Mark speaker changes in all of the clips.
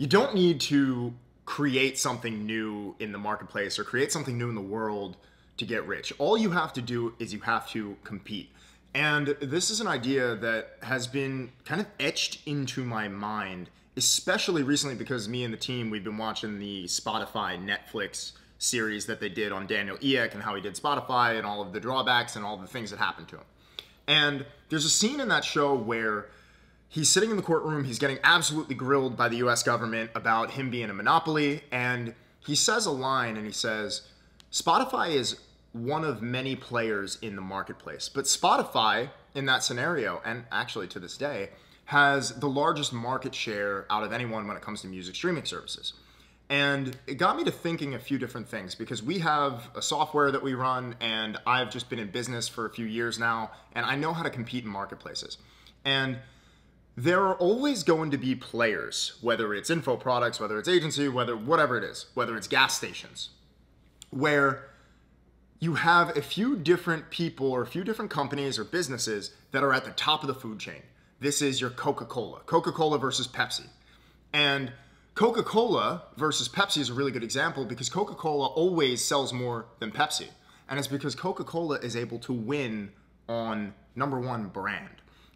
Speaker 1: You don't need to create something new in the marketplace or create something new in the world to get rich. All you have to do is you have to compete. And this is an idea that has been kind of etched into my mind, especially recently because me and the team, we've been watching the Spotify Netflix series that they did on Daniel Ek and how he did Spotify and all of the drawbacks and all the things that happened to him. And there's a scene in that show where he's sitting in the courtroom, he's getting absolutely grilled by the US government about him being a monopoly, and he says a line and he says, Spotify is one of many players in the marketplace, but Spotify in that scenario, and actually to this day, has the largest market share out of anyone when it comes to music streaming services. And it got me to thinking a few different things because we have a software that we run and I've just been in business for a few years now and I know how to compete in marketplaces. And there are always going to be players, whether it's info products, whether it's agency, whatever it is, whether it's gas stations, where you have a few different people or a few different companies or businesses that are at the top of the food chain. This is your Coca-Cola. Coca-Cola versus Pepsi. And Coca-Cola versus Pepsi is a really good example because Coca-Cola always sells more than Pepsi. And it's because Coca-Cola is able to win on #1 brand.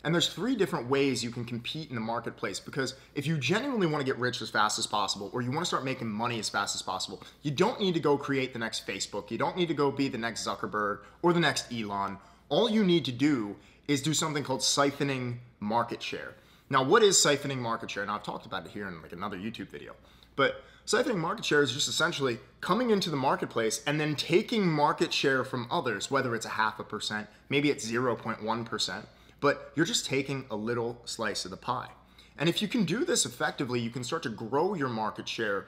Speaker 1: And there's 3 different ways you can compete in the marketplace because if you genuinely want to get rich as fast as possible or you want to start making money as fast as possible, you don't need to go create the next Facebook. You don't need to go be the next Zuckerberg or the next Elon. All you need to do is do something called siphoning market share. Now, what is siphoning market share? Now, I've talked about it here in like another YouTube video, but siphoning market share is just essentially coming into the marketplace and then taking market share from others, whether it's 0.5%, maybe it's 0.1%, but you're just taking a little slice of the pie. And if you can do this effectively, you can start to grow your market share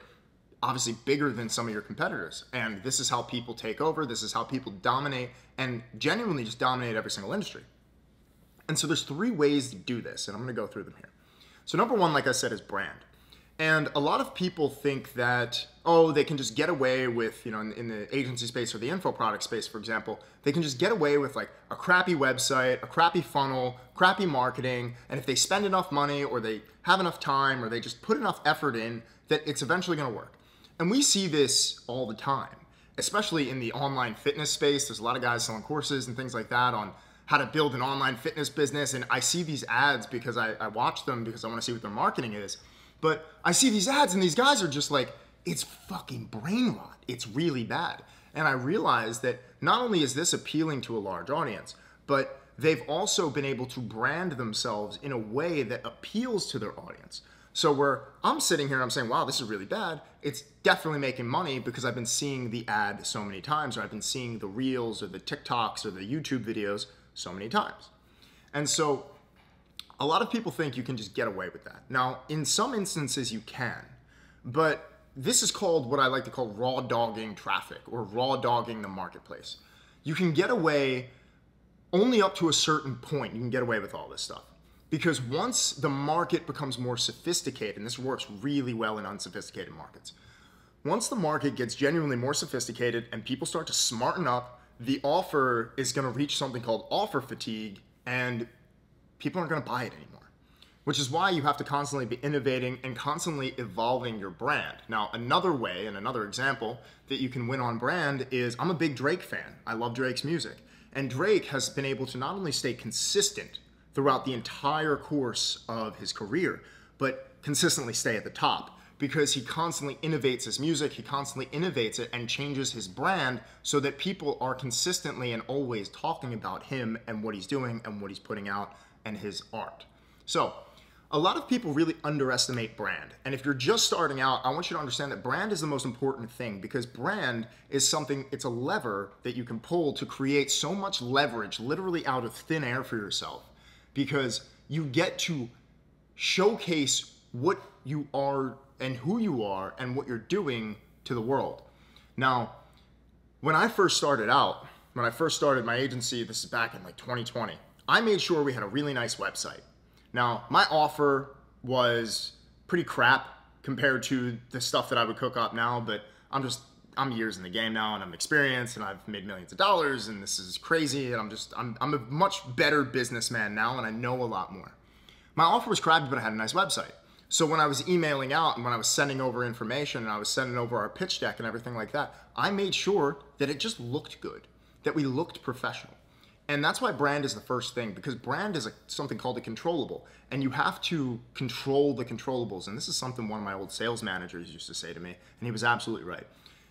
Speaker 1: obviously bigger than some of your competitors. And this is how people take over. This is how people dominate and genuinely just dominate every single industry. And so there's 3 ways to do this, and I'm gonna go through them here. So #1, like I said, is brand. And a lot of people think that, oh, they can just get away with, you know, in the agency space or the info product space, for example, they can just get away with like a crappy website, a crappy funnel, crappy marketing, and if they spend enough money or they have enough time or they just put enough effort in, that it's eventually gonna work. And we see this all the time, especially in the online fitness space. There's a lot of guys selling courses and things like that on how to build an online fitness business. And I see these ads because I watch them because I want to see what their marketing is. But I see these ads and these guys are just like, it's fucking brain rot. It's really bad. And I realize that not only is this appealing to a large audience, but they've also been able to brand themselves in a way that appeals to their audience. So where I'm sitting here and I'm saying, wow, this is really bad, it's definitely making money because I've been seeing the ad so many times, or I've been seeing the reels or the TikToks or the YouTube videos so many times. And so a lot of people think you can just get away with that. Now, in some instances you can, but this is called what I like to call raw dogging traffic or raw dogging the marketplace. You can get away only up to a certain point. You can get away with all this stuff. Because once the market becomes more sophisticated, and this works really well in unsophisticated markets, once the market gets genuinely more sophisticated and people start to smarten up, the offer is going to reach something called offer fatigue, and people aren't going to buy it anymore. Which is why you have to constantly be innovating and constantly evolving your brand. Now, another way and another example that you can win on brand is I'm a big Drake fan. I love Drake's music. And Drake has been able to not only stay consistent throughout the entire course of his career, but consistently stay at the top because he constantly innovates his music, he constantly innovates it and changes his brand so that people are consistently and always talking about him and what he's doing and what he's putting out and his art. So a lot of people really underestimate brand. And if you're just starting out, I want you to understand that brand is the most important thing because brand is something, it's a lever that you can pull to create so much leverage literally out of thin air for yourself because you get to showcase what you are and who you are and what you're doing to the world. Now, when I first started out, when I first started my agency, this is back in like 2020, I made sure we had a really nice website. Now, my offer was pretty crap compared to the stuff that I would cook up now, but I'm years in the game now and I'm experienced and I've made millions of dollars and this is crazy and I'm a much better businessman now and I know a lot more. My offer was crappy, but I had a nice website. So when I was emailing out and when I was sending over information and I was sending over our pitch deck and everything like that, I made sure that it just looked good, that we looked professional. And that's why brand is the first thing, because brand is something called a controllable, and you have to control the controllables. And this is something one of my old sales managers used to say to me, and he was absolutely right.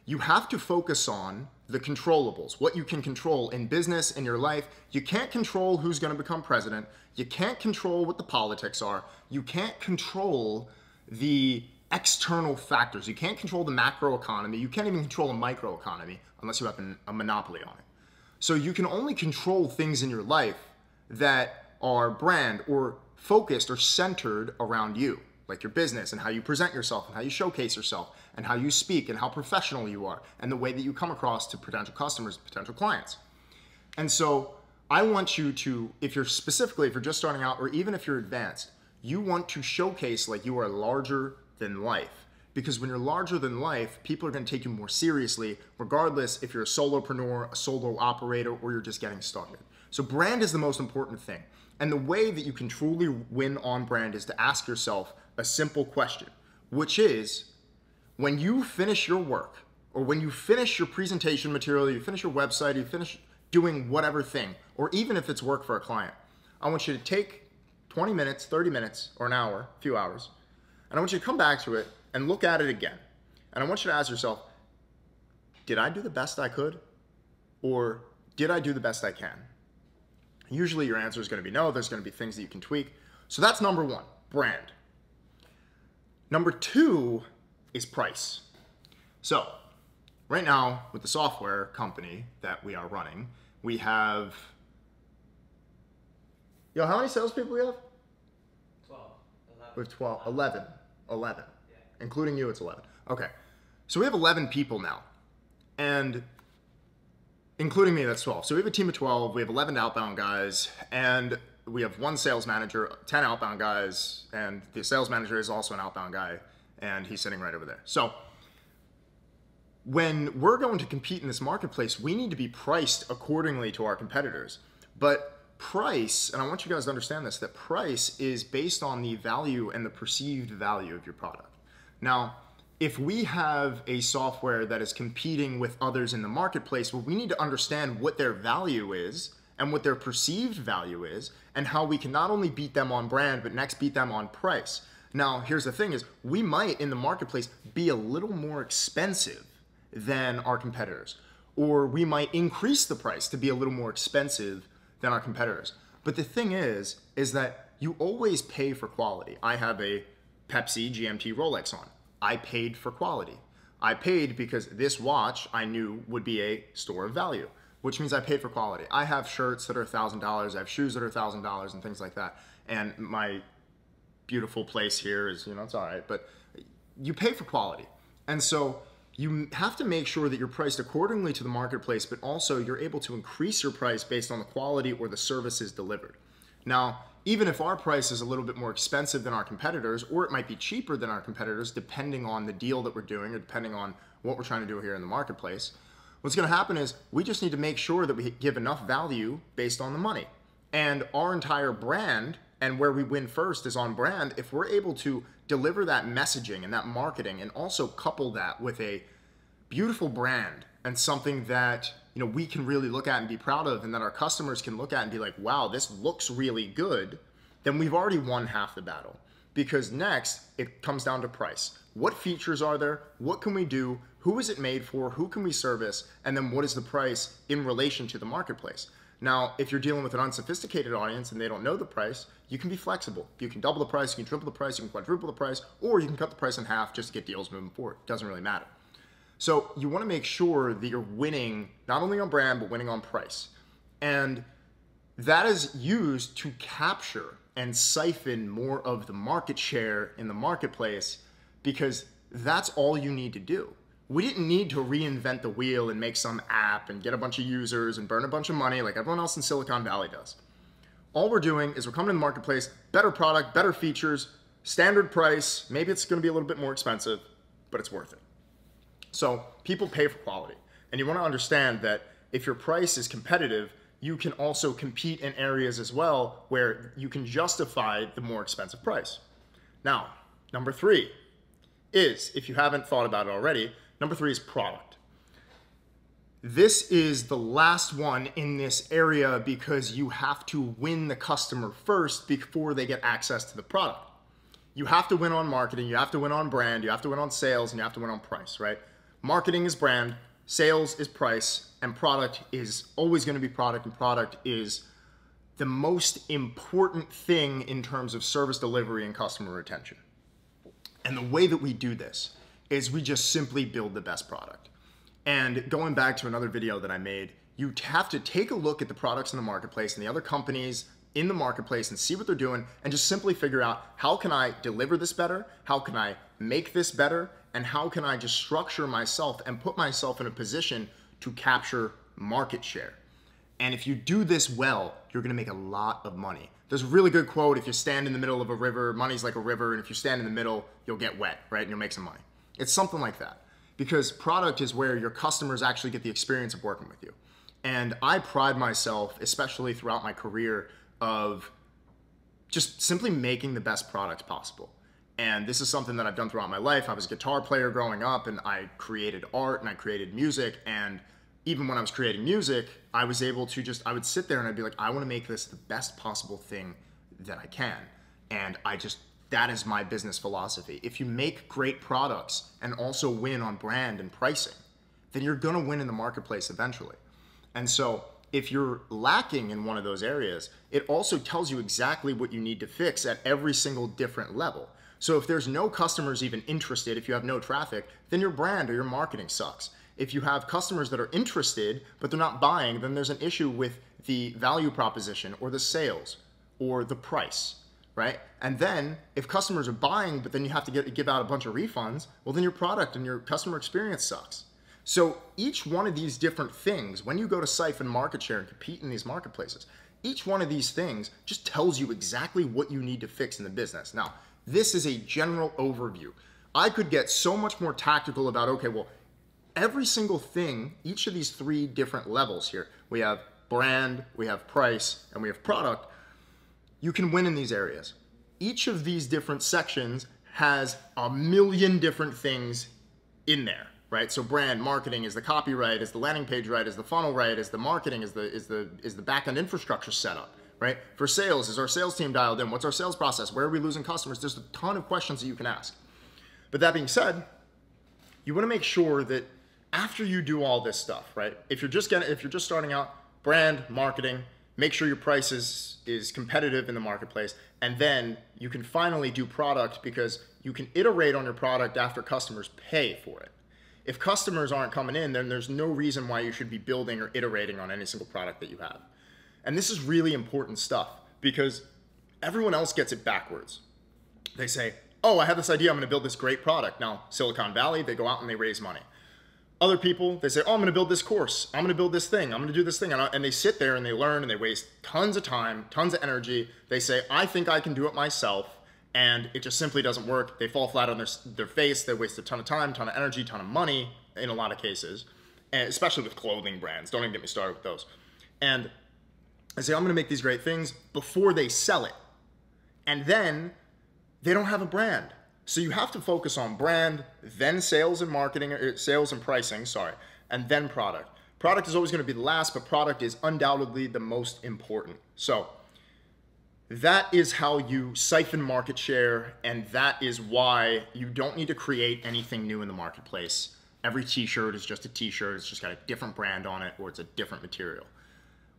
Speaker 1: You have to focus on the controllables, what you can control in business, in your life. You can't control who's going to become president. You can't control what the politics are. You can't control the external factors. You can't control the macro economy. You can't even control a micro economy unless you have a monopoly on it. So you can only control things in your life that are brand or focused or centered around you, like your business and how you present yourself and how you showcase yourself and how you speak and how professional you are and the way that you come across to potential customers, potential clients. And so I want you to, if you're just starting out or even if you're advanced, you want to showcase like you are larger than life. Because when you're larger than life, people are going to take you more seriously, regardless if you're a solopreneur, a solo operator, or you're just getting started. So brand is the most important thing. And the way that you can truly win on brand is to ask yourself a simple question, which is, when you finish your work, or when you finish your presentation material, you finish your website, you finish doing whatever thing, or even if it's work for a client, I want you to take 20 minutes, 30 minutes, or an hour, a few hours, and I want you to come back to it and look at it again. And I want you to ask yourself, did I do the best I could? Or did I do the best I can? Usually your answer is going to be no. There's going to be things that you can tweak. So that's number one, brand. Number two is price. So right now with the software company that we are running, we have, how many salespeople we have?
Speaker 2: 12, 11.
Speaker 1: We have 12, 11. Including you, it's 11. Okay. So we have 11 people now. And including me, that's 12. So we have a team of 12. We have 11 outbound guys. And we have one sales manager, 10 outbound guys. And the sales manager is also an outbound guy. And he's sitting right over there. So when we're going to compete in this marketplace, we need to be priced accordingly to our competitors. But price, and I want you guys to understand this, that price is based on the value and the perceived value of your product. Now, if we have a software that is competing with others in the marketplace, well, we need to understand what their value is and what their perceived value is and how we can not only beat them on brand, but next beat them on price. Now, here's the thing is, we might in the marketplace be a little more expensive than our competitors, or we might increase the price to be a little more expensive than our competitors. But the thing is that you always pay for quality. I have a Pepsi GMT Rolex on. I paid for quality. I paid because this watch I knew would be a store of value, which means I paid for quality. I have shirts that are $1,000. I have shoes that are $1,000 and things like that. And my beautiful place here is, it's all right, but you pay for quality. And so you have to make sure that you're priced accordingly to the marketplace, but also you're able to increase your price based on the quality or the services delivered. Now, even if our price is a little bit more expensive than our competitors, or it might be cheaper than our competitors, depending on the deal that we're doing or depending on what we're trying to do here in the marketplace, what's going to happen is we just need to make sure that we give enough value based on the money. And our entire brand and where we win first is on brand. If we're able to deliver that messaging and that marketing and also couple that with a beautiful brand and something that we can really look at and be proud of, and that our customers can look at and be like, wow, this looks really good, then we've already won half the battle. Because next, it comes down to price. What features are there? What can we do? Who is it made for? Who can we service? And then what is the price in relation to the marketplace? Now, if you're dealing with an unsophisticated audience and they don't know the price, you can be flexible. You can double the price, you can triple the price, you can quadruple the price, or you can cut the price in half just to get deals moving forward. It doesn't really matter. So you want to make sure that you're winning not only on brand, but winning on price. And that is used to capture and siphon more of the market share in the marketplace, because that's all you need to do. We didn't need to reinvent the wheel and make some app and get a bunch of users and burn a bunch of money like everyone else in Silicon Valley does. All we're doing is we're coming to the marketplace, better product, better features, standard price. Maybe it's going to be a little bit more expensive, but it's worth it. So people pay for quality. And you want to understand that if your price is competitive, you can also compete in areas as well where you can justify the more expensive price. Now, Number 3 is, if you haven't thought about it already, number 3 is product. This is the last one in this area because you have to win the customer first before they get access to the product. You have to win on marketing, you have to win on brand, you have to win on sales, and you have to win on price, right? Marketing is brand, sales is price, and product is always going to be product, and product is the most important thing in terms of service delivery and customer retention. And the way that we do this is we just simply build the best product. And going back to another video that I made, you have to take a look at the products in the marketplace and the other companies in the marketplace and see what they're doing and just simply figure out, how can I deliver this better? How can I make this better? And how can I just structure myself and put myself in a position to capture market share? And if you do this well, you're gonna make a lot of money. There's a really good quote: if you stand in the middle of a river, money's like a river, and if you stand in the middle, you'll get wet, right? And you'll make some money. It's something like that. Because product is where your customers actually get the experience of working with you. And I pride myself, especially throughout my career, of just simply making the best products possible. And this is something that I've done throughout my life. I was a guitar player growing up, and I created art and I created music. And even when I was creating music, I was able to I would sit there and I'd be like, I want to make this the best possible thing that I can. And that is my business philosophy. If you make great products and also win on brand and pricing, then you're gonna win in the marketplace eventually. And so if you're lacking in one of those areas, it also tells you exactly what you need to fix at every single different level. So if there's no customers even interested, if you have no traffic, then your brand or your marketing sucks. If you have customers that are interested, but they're not buying, then there's an issue with the value proposition or the sales or the price, right? And then if customers are buying, but then you have to give out a bunch of refunds, well, then your product and your customer experience sucks. So each one of these different things, when you go to siphon market share and compete in these marketplaces, each one of these things just tells you exactly what you need to fix in the business. Now, this is a general overview. I could get so much more tactical about, okay, well, every single thing, each of these 3 different levels here, we have brand, we have price, and we have product, you can win in these areas. Each of these different sections has a million different things in there, right? So brand, marketing, is the copyright, is the landing page right, is the funnel right, is the marketing, is the back-end infrastructure set up, right? For sales, is our sales team dialed in? What's our sales process? Where are we losing customers? There's a ton of questions that you can ask. But that being said, you want to make sure that after you do all this stuff, right? If you're just starting out, brand, marketing, make sure your price is competitive in the marketplace, and then you can finally do product, because you can iterate on your product after customers pay for it. If customers aren't coming in, then there's no reason why you should be building or iterating on any single product that you have. And this is really important stuff, because everyone else gets it backwards. They say, oh, I have this idea, I'm gonna build this great product. Now, Silicon Valley, they go out and they raise money. Other people, they say, oh, I'm gonna build this course, I'm gonna build this thing, I'm gonna do this thing. And they sit there and they learn and they waste tons of time, tons of energy. They say, I think I can do it myself, and it just simply doesn't work. They fall flat on their face, they waste a ton of time, ton of energy, ton of money in a lot of cases, and especially with clothing brands. Don't even get me started with those. And I say, I'm gonna make these great things before they sell it. And then they don't have a brand. So you have to focus on brand, then sales and marketing, or sales and pricing, sorry, and then product. Product is always going to be the last, but product is undoubtedly the most important. So that is how you siphon market share, and that is why you don't need to create anything new in the marketplace. Every t-shirt is just a t-shirt, it's just got a different brand on it, or it's a different material.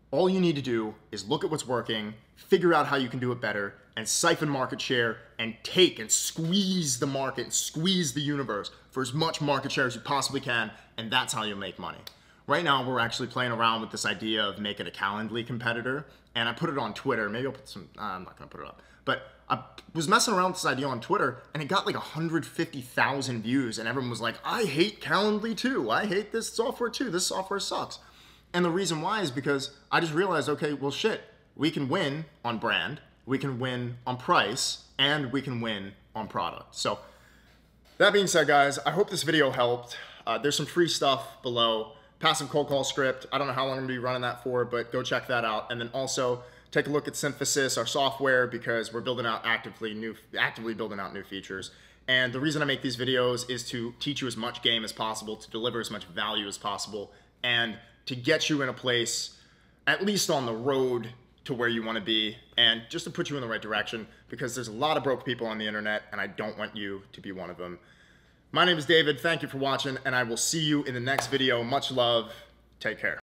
Speaker 1: All you need to do is look at what's working, figure out how you can do it better, and siphon market share and take and squeeze the market and squeeze the universe for as much market share as you possibly can, and that's how you'll make money. Right now, we're actually playing around with this idea of making a Calendly competitor, and I put it on Twitter. Maybe I'll put some, I'm not gonna put it up, but I was messing around with this idea on Twitter, and it got like 150,000 views, and everyone was like, I hate Calendly too. I hate this software too. This software sucks. And the reason why is because I just realized, okay, well shit, we can win on brand, we can win on price, and we can win on product. So that being said, guys, I hope this video helped. There's some free stuff below. Passive cold call script. I don't know how long I'm gonna be running that for, but go check that out. And then also take a look at Synthesis, our software, because we're building out actively building out new features. And the reason I make these videos is to teach you as much game as possible, to deliver as much value as possible, and to get you in a place, at least on the road to where you want to be, and just to put you in the right direction, because there's a lot of broke people on the internet, and I don't want you to be one of them. My name is David. Thank you for watching, and I will see you in the next video. Much love. Take care.